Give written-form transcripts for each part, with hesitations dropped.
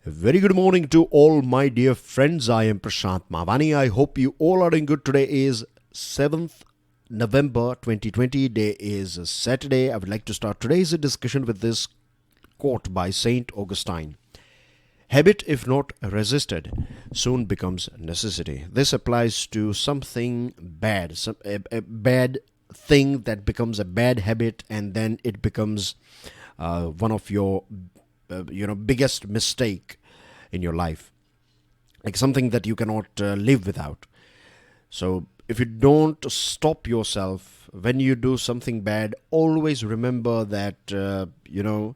Very good morning to all my dear friends. I am Prashant Mavani. I hope you all are doing good. Today is 7th November 2020. Day is Saturday. I would like to start today's discussion with this quote by Saint Augustine. Habit, if not resisted, soon becomes necessity. This applies to something bad, a bad thing that becomes a bad habit, and then it becomes one of your biggest mistake in your life, like something that you cannot live without. So if you don't stop yourself when you do something bad, always remember that you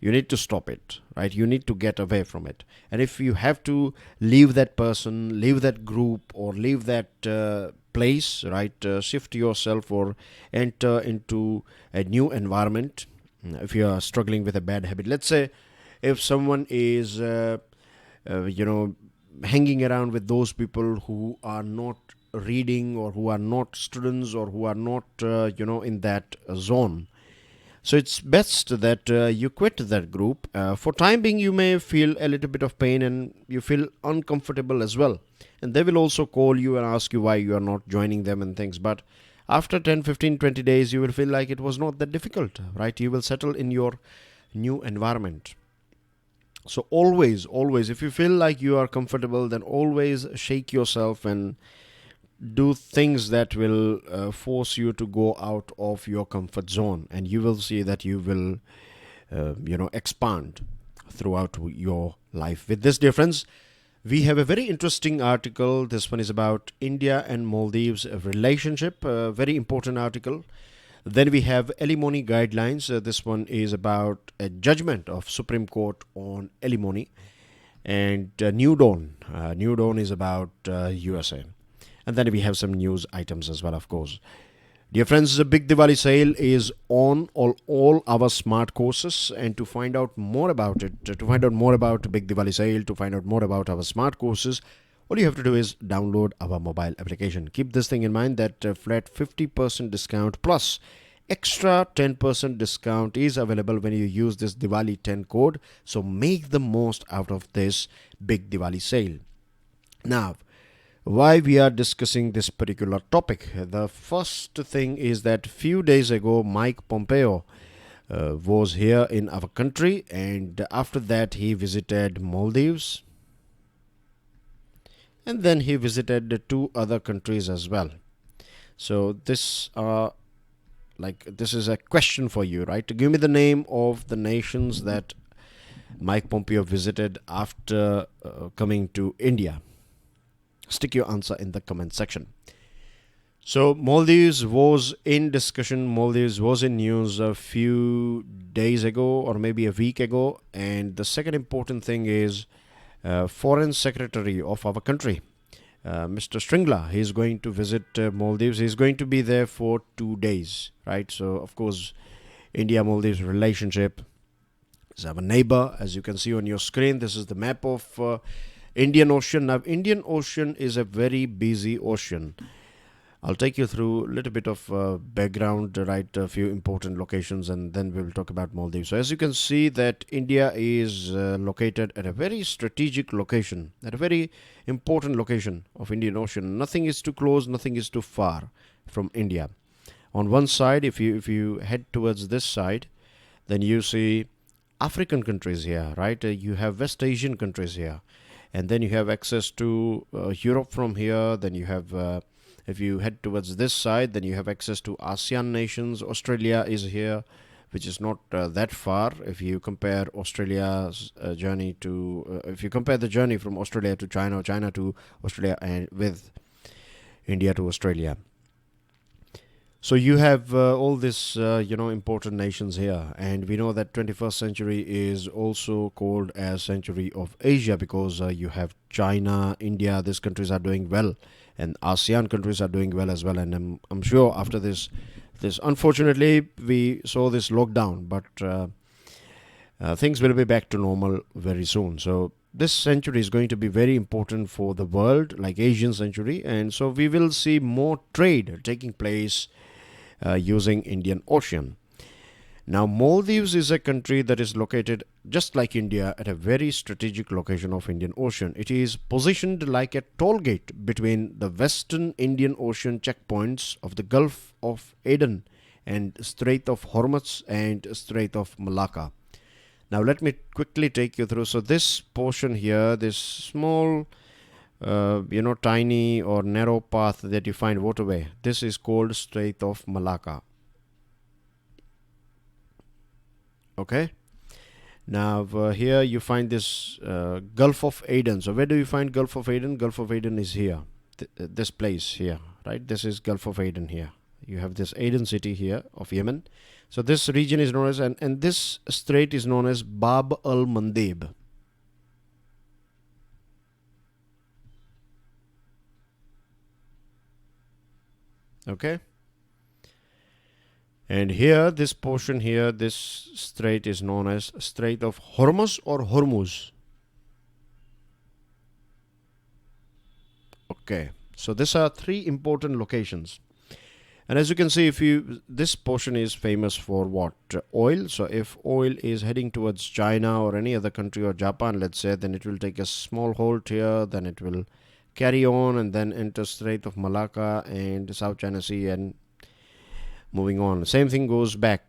need to stop it, right? You need to get away from it. And if you have to leave that person, leave that group, or leave that place, right, shift yourself or enter into a new environment. If you are struggling with a bad habit, let's say if someone is hanging around with those people who are not reading, or who are not students, or who are not in that zone, so it's best that you quit that group. For time being, you may feel a little bit of pain and you feel uncomfortable as well, and they will also call you and ask you why you are not joining them and things. But after 10, 15, 20 days, you will feel like it was not that difficult, right? You will settle in your new environment. So always, if you feel like you are comfortable, then always shake yourself and do things that will force you to go out of your comfort zone, and you will see that you will expand throughout your life. With this difference, we have a very interesting article. This one is about India and Maldives relationship, a very important article. Then we have alimony guidelines. This one is about a judgment of Supreme Court on alimony. And New Dawn. New Dawn is about USA. And then we have some news items as well, of course. Dear friends, the big Diwali sale is on all our smart courses. And to find out more about it, to find out more about big Diwali sale, to find out more about our smart courses, all you have to do is download our mobile application. Keep this thing in mind that flat 50% discount plus extra 10% discount is available when you use this Diwali 10 code. So make the most out of this big Diwali sale. Now, why we are discussing this particular topic? The first thing is that few days ago, Mike Pompeo was here in our country, and after that he visited Maldives, and then he visited the two other countries as well. So this is a question for you, right? Give me the name of the nations that Mike Pompeo visited after coming to India. Stick your answer in the comment section. So Maldives was in discussion. Maldives was in news a few days ago, or maybe a week ago. And the second important thing is Foreign Secretary of our country, Mr. Stringla. He's going to visit Maldives. He's going to be there for 2 days, right? So, of course, India-Maldives relationship is our neighbor. As you can see on your screen, this is the map of Indian Ocean. Now, Indian Ocean is a very busy ocean. I'll take you through a little bit of background, right, a few important locations, and then we will talk about Maldives. So as you can see that India is located at a very strategic location, at a very important location of Indian Ocean. Nothing is too close, nothing is too far from India. On one side, if you head towards this side, then you see African countries here, right? You have West Asian countries here. And then you have access to Europe from here. Then you have... if you head towards this side, then you have access to ASEAN nations. Australia is here, which is not that far. If you compare Australia's journey to, if you compare the journey from Australia to China, or China to Australia, and with India to Australia. So you have all these, important nations here. And we know that 21st century is also called as century of Asia, because you have China, India, these countries are doing well. And ASEAN countries are doing well as well. And I'm sure after this unfortunately, we saw this lockdown, but things will be back to normal very soon. So this century is going to be very important for the world, like Asian century. And so we will see more trade taking place using Indian Ocean. Now, Maldives is a country that is located just like India at a very strategic location of Indian Ocean. It is positioned like a toll gate between the Western Indian Ocean checkpoints of the Gulf of Aden and Strait of Hormuz and Strait of Malacca. Now, let me quickly take you through. So, this portion here, this small, tiny or narrow path that you find waterway, this is called Strait of Malacca. Okay. Now here you find this Gulf of Aden. So where do you find Gulf of Aden? Gulf of Aden is here, this place here, right? This is Gulf of Aden here. You have this Aden city here of Yemen. So this region is known as, and this strait is known as Bab al-Mandeb. Okay. And here, this portion here, this strait is known as Strait of Hormuz or Hormuz. Okay, so these are three important locations. And as you can see, this portion is famous for what? Oil. So if oil is heading towards China or any other country or Japan, let's say, then it will take a small halt here, then it will carry on and then enter Strait of Malacca and South China Sea and moving on. Same thing goes back,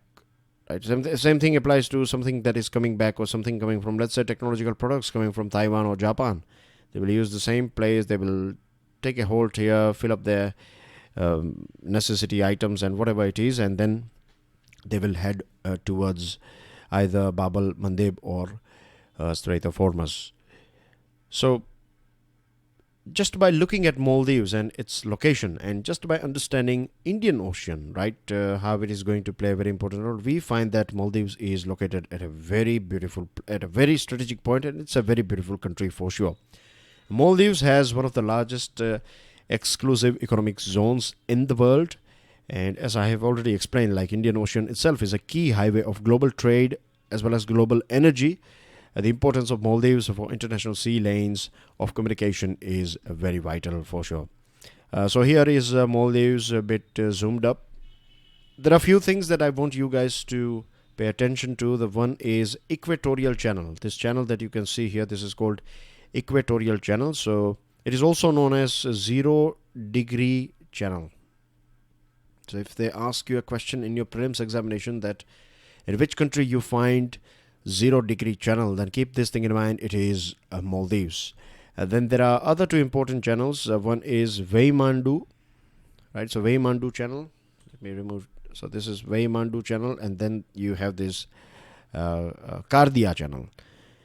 right? Same thing applies to something that is coming back or something coming from, let's say, technological products coming from Taiwan or Japan. They will use the same place. They will take a halt here, fill up their necessity items and whatever it is, and then they will head towards either Bab al-Mandeb or Strait of Hormuz. So just by looking at Maldives and its location, and just by understanding Indian Ocean, right, how it is going to play a very important role, we find that Maldives is located at a very strategic point, and it's a very beautiful country for sure. Maldives has one of the largest exclusive economic zones in the world, and as I have already explained, like Indian Ocean itself is a key highway of global trade as well as global energy. The importance of Maldives for international sea lanes of communication is very vital for sure. So here is Maldives a bit zoomed up. There are a few things that I want you guys to pay attention to. The one is Equatorial Channel. This channel that you can see here, this is called Equatorial Channel. So it is also known as 0 degree channel. So if they ask you a question in your prelims examination that in which country you find 0 degree channel, then keep this thing in mind. It is Maldives. Then there are other two important channels. One is Veymandu, right? So Veymandu channel. Let me remove. So this is Veymandu channel, and then you have this Kardia channel.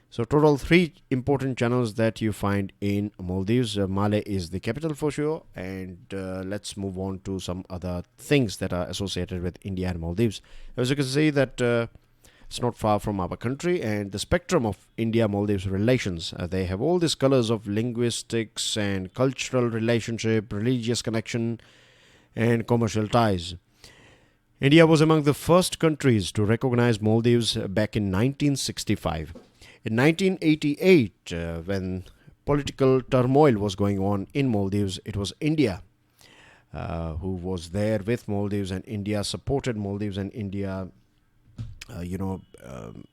So total 3 important channels that you find in Maldives. Malé is the capital for sure, and let's move on to some other things that are associated with India and Maldives. As you can see that it's not far from our country, and the spectrum of India-Maldives relations. They have all these colors of linguistics and cultural relationship, religious connection, and commercial ties. India was among the first countries to recognize Maldives back in 1965. In 1988, when political turmoil was going on in Maldives, it was India who was there with Maldives, and India supported Maldives, and India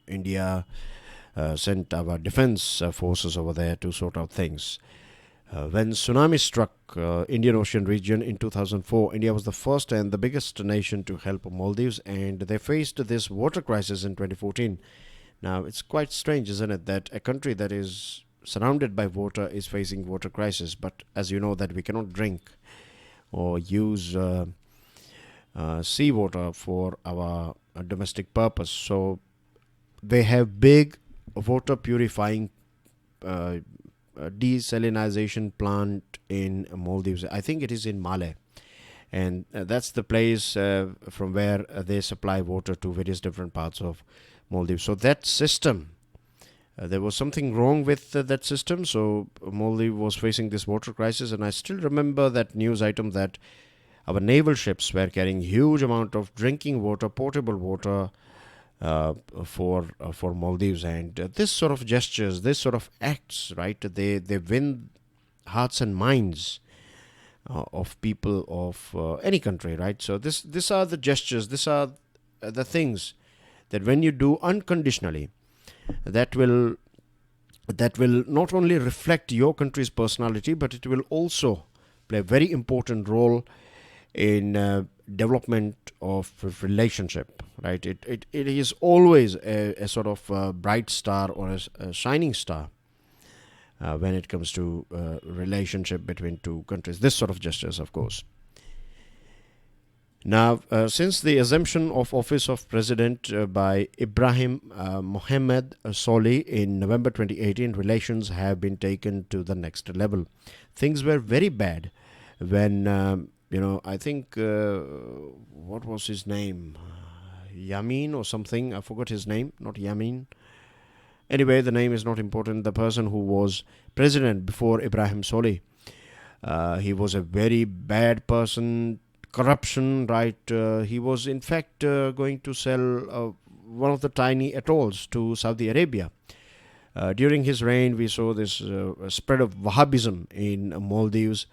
India sent our defense forces over there to sort out things. When tsunami struck Indian Ocean region in 2004, India was the first and the biggest nation to help Maldives, and they faced this water crisis in 2014. Now, it's quite strange, isn't it, that a country that is surrounded by water is facing water crisis, but as you know that we cannot drink or use seawater for our domestic purpose. So they have big water purifying desalinization plant in Maldives. I think it is in Malé, and that's the place from where they supply water to various different parts of Maldives. So that system, there was something wrong with that system. So Maldives was facing this water crisis, and I still remember that news item that our naval ships were carrying huge amount of drinking water, potable water for Maldives. And this sort of gestures, this sort of acts, right, they win hearts and minds of people of any country, right? So these are the gestures, these are the things that when you do unconditionally, that will not only reflect your country's personality, but it will also play a very important role in development of relationship, right? It is always a sort of bright star or a shining star when it comes to relationship between two countries. This sort of gestures, of course. Now, since the assumption of office of president by Ibrahim Mohammed Solih in November 2018, relations have been taken to the next level. Things were very bad when, I think, what was his name? Yamin or something. I forgot his name. Not Yamin. Anyway, the name is not important. The person who was president before Ibrahim Solih, he was a very bad person. Corruption, right? He was in fact going to sell one of the tiny atolls to Saudi Arabia. During his reign, we saw this spread of Wahhabism in Maldives.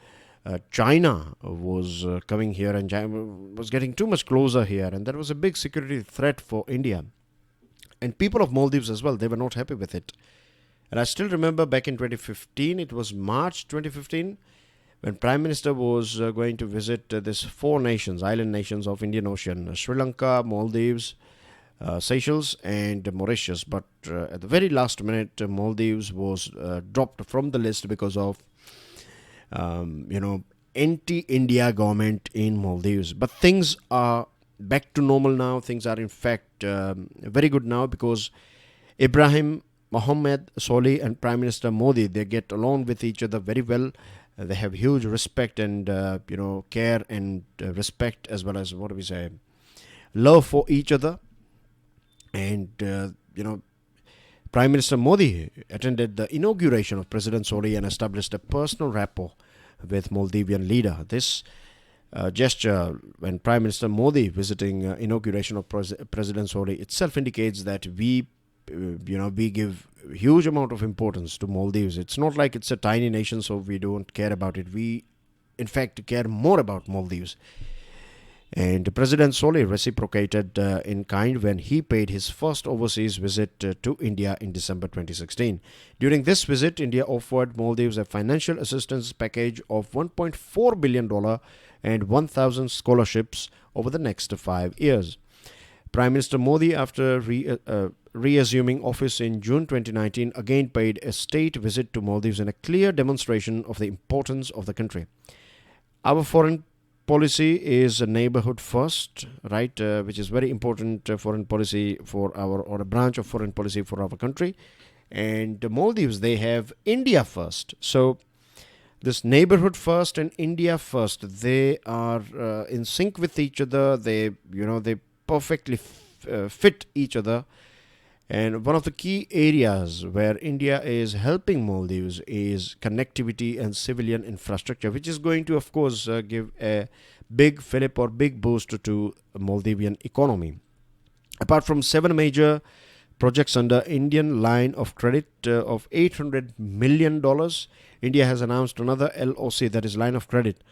China was coming here and was getting too much closer here, and that was a big security threat for India. And people of Maldives as well, they were not happy with it. And I still remember back in 2015, it was March 2015, when Prime Minister was going to visit these four nations, island nations of Indian Ocean, Sri Lanka, Maldives, Seychelles and Mauritius. But at the very last minute, Maldives was dropped from the list because of, anti-India government in Maldives. But things are back to normal now. Things are in fact very good now, because Ibrahim Mohammed Solih and Prime Minister Modi, they get along with each other very well. They have huge respect and care and respect, as well as love for each other. And Prime Minister Modi attended the inauguration of President Solih and established a personal rapport with Maldivian leader. This gesture, when Prime Minister Modi visiting inauguration of President Solih, itself indicates that we give huge amount of importance to Maldives. It's not like it's a tiny nation, so we don't care about it. We, in fact, care more about Maldives. And President Solih reciprocated in kind when he paid his first overseas visit to India in December 2016. During this visit, India offered Maldives a financial assistance package of $1.4 billion and 1,000 scholarships over the next 5 years. Prime Minister Modi, after reassuming office in June 2019, again paid a state visit to Maldives in a clear demonstration of the importance of the country. Our foreign policy is a neighborhood first, right, which is very important foreign policy for or a branch of foreign policy for our country. And the Maldives, they have India first. So this neighborhood first and India first, they are in sync with each other. They perfectly fit each other. And one of the key areas where India is helping Maldives is connectivity and civilian infrastructure, which is going to, of course, give a big fillip or big boost to Maldivian economy. Apart from 7 major projects under Indian line of credit of $800 million, India has announced another LOC, that is line of credit,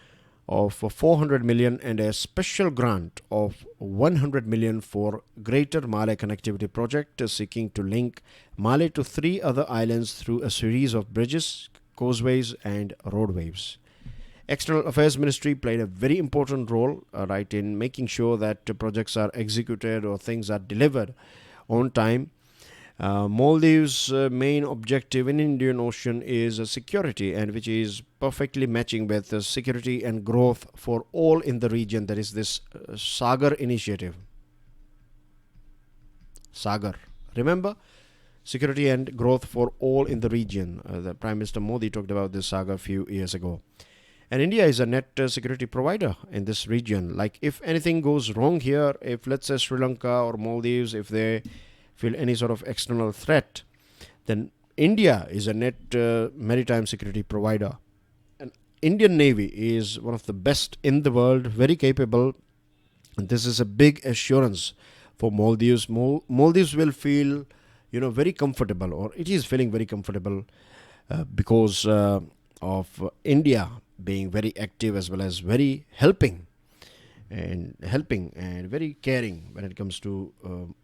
of 400 million and a special grant of 100 million for Greater Malé Connectivity Project, seeking to link Malé to 3 other islands through a series of bridges, causeways and roadways. External Affairs Ministry played a very important role in making sure that projects are executed or things are delivered on time. Maldives' main objective in Indian Ocean is security, and which is perfectly matching with security and growth for all in the region. That is this Sagar initiative. Sagar. Remember? Security and growth for all in the region. The Prime Minister Modi talked about this Sagar a few years ago. And India is a net security provider in this region. Like if anything goes wrong here, if let's say Sri Lanka or Maldives, if they feel any sort of external threat, then India is a net maritime security provider. And Indian Navy is one of the best in the world, very capable. And this is a big assurance for Maldives. Maldives will feel, very comfortable, or it is feeling very comfortable because of India being very active as well as very helping. and helping and very caring when it comes to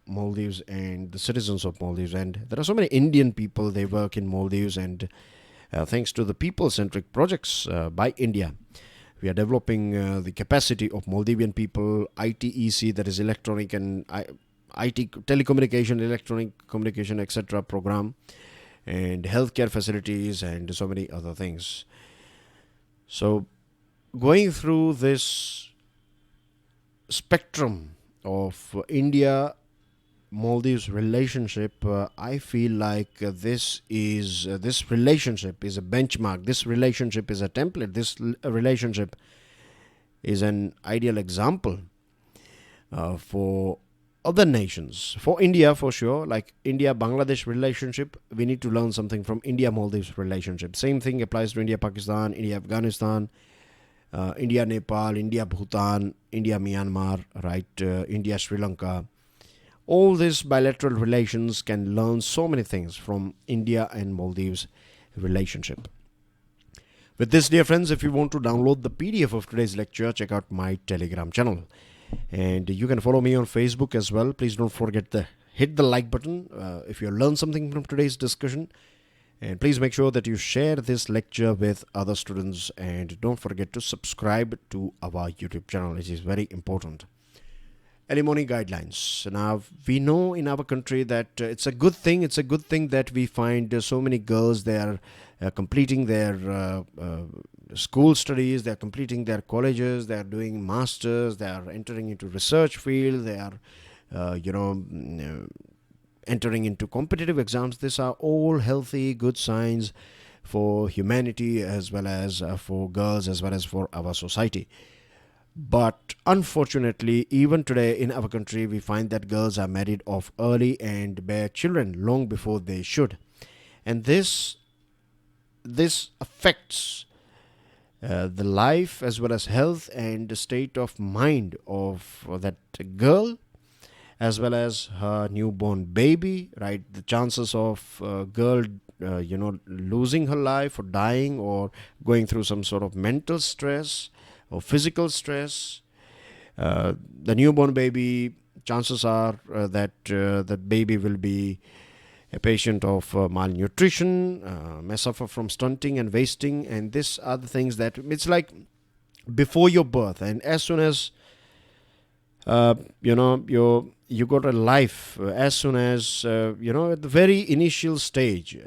Maldives and the citizens of Maldives. And there are so many Indian people, they work in Maldives, and thanks to the people-centric projects by India, we are developing the capacity of Maldivian people, ITEC, that is electronic and IT, telecommunication, electronic communication, etc. program, and healthcare facilities, and so many other things. So, going through this spectrum of India Maldives relationship, I feel like this relationship is a benchmark. This relationship is a template. This relationship is an ideal example for other nations. For India, for sure, like India Bangladesh relationship, we need to learn something from India Maldives relationship. Same thing applies to India Pakistan, India Afghanistan, India Nepal, India Bhutan, India Myanmar, right? India Sri Lanka. All these bilateral relations can learn so many things from India and Maldives relationship. With this, dear friends, if you want to download the PDF of today's lecture, check out my Telegram channel. And you can follow me on Facebook as well. Please don't forget to hit the like button if you learned something from today's discussion. And please make sure that you share this lecture with other students. And don't forget to subscribe to our YouTube channel. It is very important. Alimony guidelines. Now, we know in our country that it's a good thing. It's a good thing that we find so many girls, they are completing their school studies, they are completing their colleges, they are doing masters, they are entering into research field, they are, entering into competitive exams. These are all healthy, good signs for humanity as well as for girls as well as for our society. But unfortunately, even today in our country, we find that girls are married off early and bear children long before they should. And this affects the life as well as health and the state of mind of that girl as well as her newborn baby, right? The chances of girl, losing her life or dying or going through some sort of mental stress or physical stress. The newborn baby, chances are that that baby will be a patient of malnutrition, may suffer from stunting and wasting, and these are the things that it's like before your birth, and as soon as you got a life, as soon as at the very initial stage,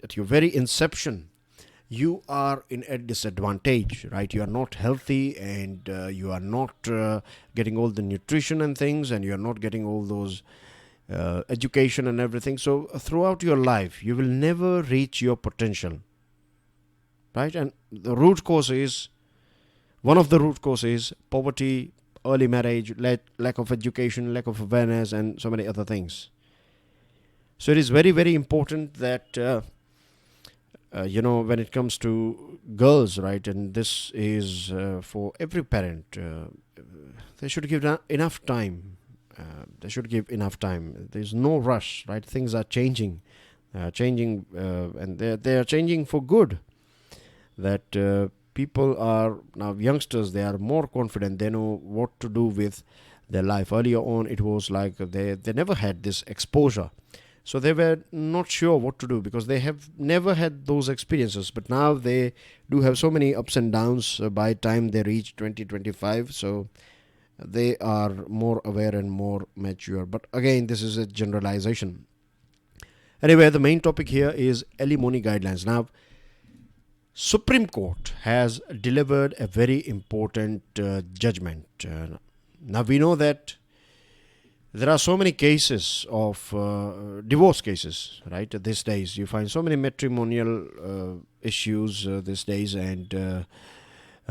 at your very inception, you are in a disadvantage, right? You are not healthy, and you are not getting all the nutrition and things, and you are not getting all those education and everything. So throughout your life, you will never reach your potential, right? And the root cause is, one of the root causes, poverty, early marriage, lack of education, lack of awareness, and so many other things. So it is very, very important that when it comes to girls, right, and this is for every parent, they should give enough time. There's no rush, right? Things are changing, and they are changing for good. That people are now, youngsters, they are more confident. They know what to do with their life. Earlier on, it was like they never had this exposure. So they were not sure what to do because they have never had those experiences. But now they do have so many ups and downs by the time they reach 2025. So they are more aware and more mature. But again, this is a generalization. Anyway, the main topic here is alimony guidelines. Now, Supreme Court has delivered a very important judgment. Now, we know that there are so many cases of divorce cases, right? These days, you find so many matrimonial issues these days, and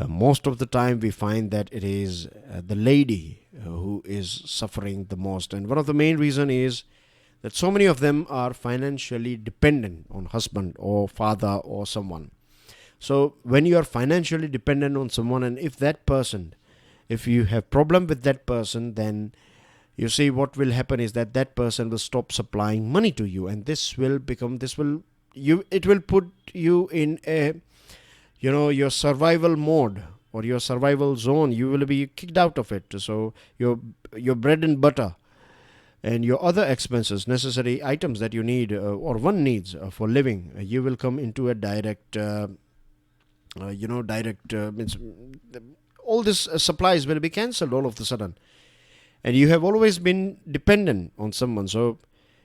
most of the time we find that it is the lady who is suffering the most. And one of the main reasons is that so many of them are financially dependent on husband or father or someone. So when you are financially dependent on someone, and if you have problem with that person, then you see what will happen is that person will stop supplying money to you, and it will put you in a your survival mode, or your survival zone, you will be kicked out of it. So your bread and butter and your other expenses, necessary items that you need or one needs for living, you will come into a direct means all this supplies will be cancelled all of the sudden, and you have always been dependent on someone, so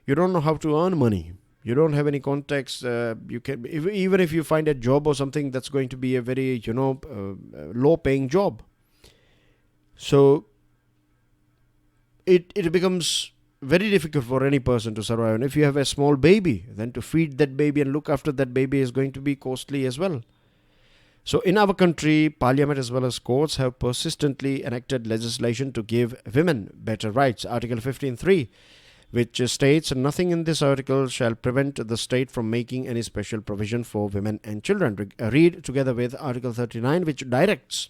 you don't know how to earn money. You don't have any context. You can even if you find a job or something that's going to be a very low paying job, so it becomes very difficult for any person to survive. And if you have a small baby, then to feed that baby and look after that baby is going to be costly as well. So in our country, Parliament as well as courts have persistently enacted legislation to give women better rights. Article 15(3), which states, nothing in this article shall prevent the state from making any special provision for women and children. Read together with Article 39, which directs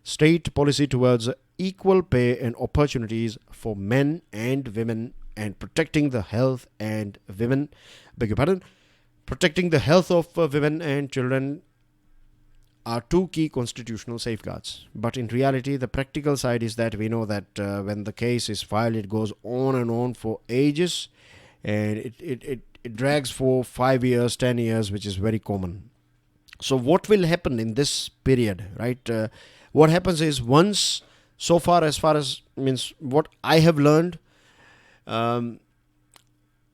state policy towards equal pay and opportunities for men and women, and protecting the health and women, protecting the health of women and children are two key constitutional safeguards. But in reality, the practical side is that we know that when the case is filed, it goes on and on for ages, and it drags for 5 years, 10 years, which is very common. So what will happen in this period, right? What happens is, once, so far as means what I have learned, how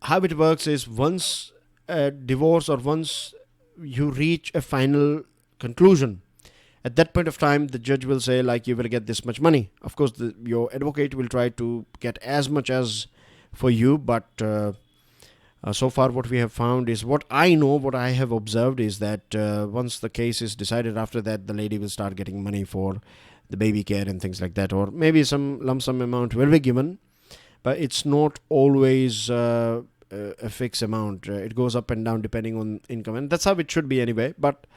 it works is, once a divorce or once you reach a final conclusion, at that point of time the judge will say, like, you will get this much money. Of course your advocate will try to get as much as for you, but so far what we have found is, what I know, what I have observed is that once the case is decided, after that the lady will start getting money for the baby care and things like that, or maybe some lump sum amount will be given, but it's not always a fixed amount. It goes up and down depending on income, and that's how it should be anyway. But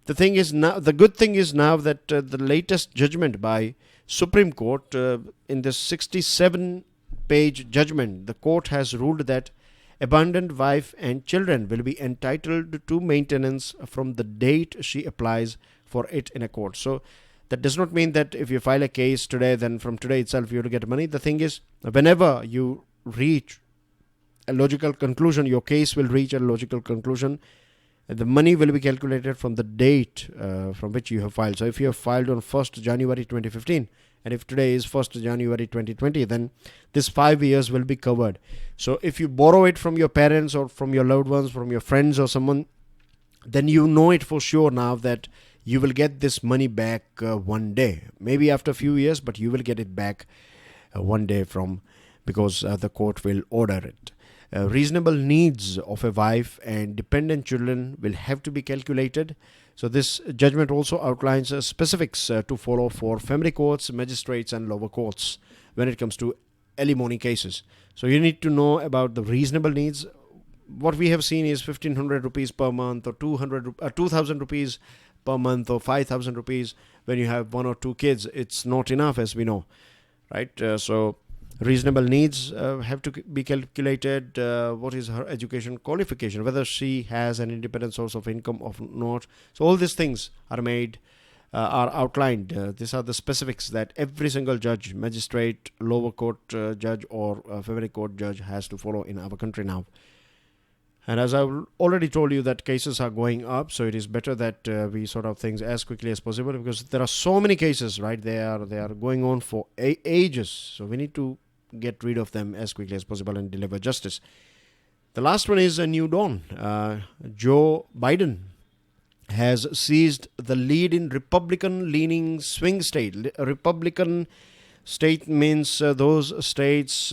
the thing is, now the good thing is now that the latest judgment by Supreme Court, in the 67-page judgment, the court has ruled that abandoned wife and children will be entitled to maintenance from the date she applies for it in a court. So that does not mean that if you file a case today, then from today itself you will get money. The thing is, whenever you reach a logical conclusion, your case will reach a logical conclusion, the money will be calculated from the date from which you have filed. So if you have filed on 1st January 2015, and if today is 1st January 2020, then this 5 years will be covered. So if you borrow it from your parents or from your loved ones, from your friends or someone, then you know it for sure now that you will get this money back one day. Maybe after a few years, but you will get it back one day because the court will order it. Reasonable needs of a wife and dependent children will have to be calculated. So this judgment also outlines specifics to follow for family courts, magistrates and lower courts when it comes to alimony cases. So you need to know about the reasonable needs. What we have seen is 1,500 rupees per month, or 2,000 rupees per month, or 5,000 rupees when you have one or two kids. It's not enough, as we know, right? So reasonable needs have to be calculated. What is her education qualification, whether she has an independent source of income or not. So all these things are outlined. These are the specifics that every single judge, magistrate, lower court judge or family court judge has to follow in our country now. And as I've already told you, that cases are going up, so it is better that we sort out things as quickly as possible, because there are so many cases, right? They are going on for ages, so we need to get rid of them as quickly as possible and deliver justice. The last one is a new dawn. Joe Biden has seized the lead in Republican-leaning swing state. Republican state means those states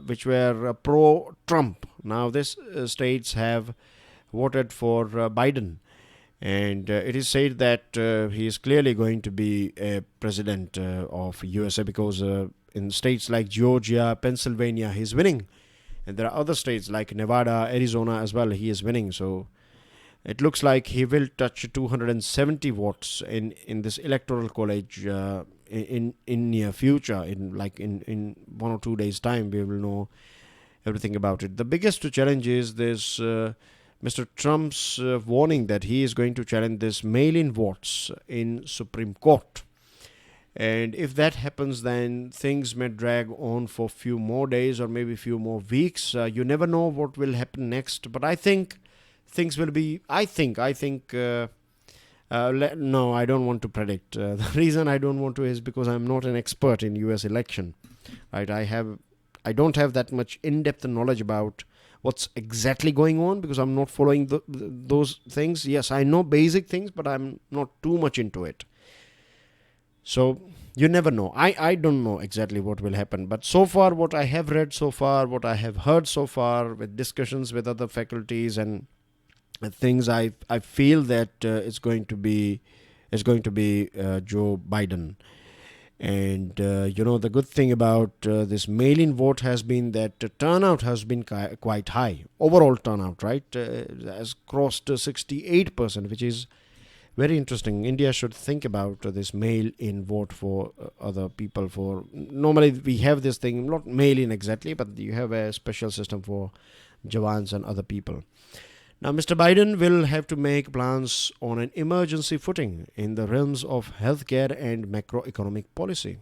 which were pro-Trump. Now these states have voted for Biden, and it is said that he is clearly going to be a president of USA, because in states like Georgia, Pennsylvania, he is winning. And there are other states like Nevada, Arizona as well, he is winning. So it looks like he will touch 270 votes in this electoral college in near future. In 1 or 2 days time, we will know everything about it. The biggest challenge is this Mr. Trump's warning that he is going to challenge this mail-in votes in Supreme Court. And if that happens, then things may drag on for a few more days or maybe a few more weeks. You never know what will happen next. But I think things will be, no, I don't want to predict. The reason I don't want to is because I'm not an expert in US election. Right? I don't have that much in-depth knowledge about what's exactly going on because I'm not following those things. Yes, I know basic things, but I'm not too much into it. So you never know. I don't know exactly what will happen. But so far, what I have read so far, what I have heard so far with discussions with other faculties and things, I feel that it's going to be Joe Biden. And the good thing about this mail-in vote has been that turnout has been quite high. Overall turnout, right, has crossed 68%, which is very interesting. India should think about this mail-in vote for other people. For normally we have this thing, not mail-in exactly, but you have a special system for Jawans and other people. Now, Mr. Biden will have to make plans on an emergency footing in the realms of healthcare and macroeconomic policy.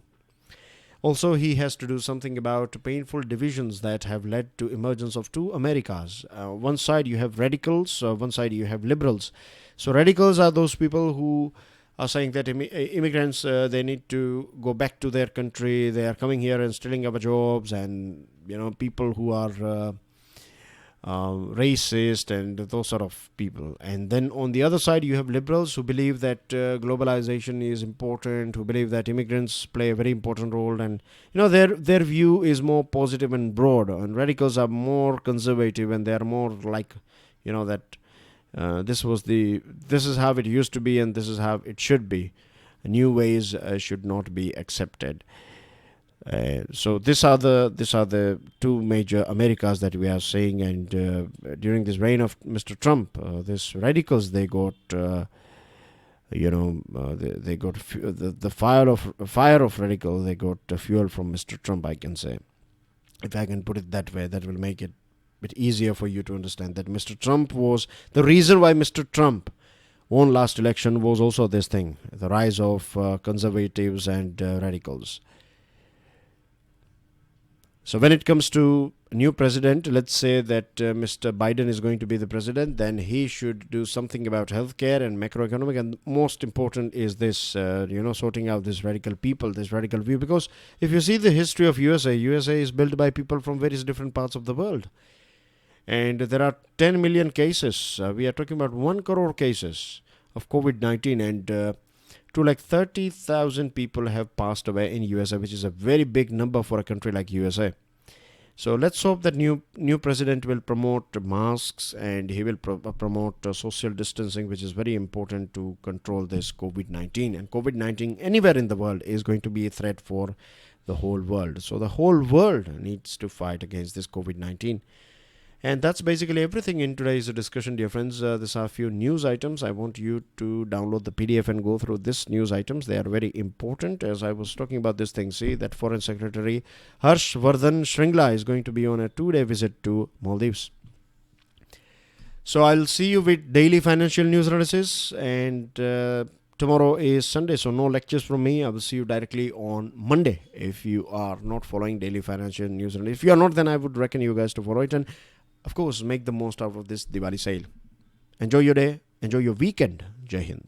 Also, he has to do something about painful divisions that have led to emergence of two Americas. One side you have radicals, one side you have liberals. So radicals are those people who are saying that immigrants, they need to go back to their country. They are coming here and stealing our jobs, and people who are racist and those sort of people. And then on the other side you have liberals who believe that globalization is important, who believe that immigrants play a very important role, and their view is more positive and broad, and radicals are more conservative and they are more like that this is how it used to be and this is how it should be. New ways should not be accepted. So these are the two major Americas that we are seeing, and during this reign of Mr. Trump, these radicals, they got they got the fire of radical. They got fuel from Mr. Trump, I can say, if I can put it that way. That will make it a bit easier for you to understand that Mr. Trump was the reason why Mr. Trump won last election. Was also this thing, the rise of conservatives and radicals. So when it comes to new president, let's say that Mr. Biden is going to be the president, then he should do something about healthcare and macroeconomic, and most important is this, sorting out this radical people, this radical view. Because if you see the history of USA is built by people from various different parts of the world. And there are 10 million cases. We are talking about 1 crore cases of COVID-19, and 30,000 people have passed away in USA, which is a very big number for a country like USA. So let's hope that new president will promote masks, and he will promote social distancing, which is very important to control this COVID-19. And COVID-19 anywhere in the world is going to be a threat for the whole world. So the whole world needs to fight against this COVID-19. And that's basically everything in today's discussion, dear friends. These are a few news items. I want you to download the PDF and go through these news items. They are very important. As I was talking about this thing, see that Foreign Secretary Harsh Vardhan Shringla is going to be on a 2-day visit to Maldives. So I'll see you with daily financial news analysis, and tomorrow is Sunday, so no lectures from me. I will see you directly on Monday if you are not following daily financial news analysis. If you are not, then I would reckon you guys to follow it, and of course, make the most out of this Diwali sale. Enjoy your day. Enjoy your weekend. Jai Hind.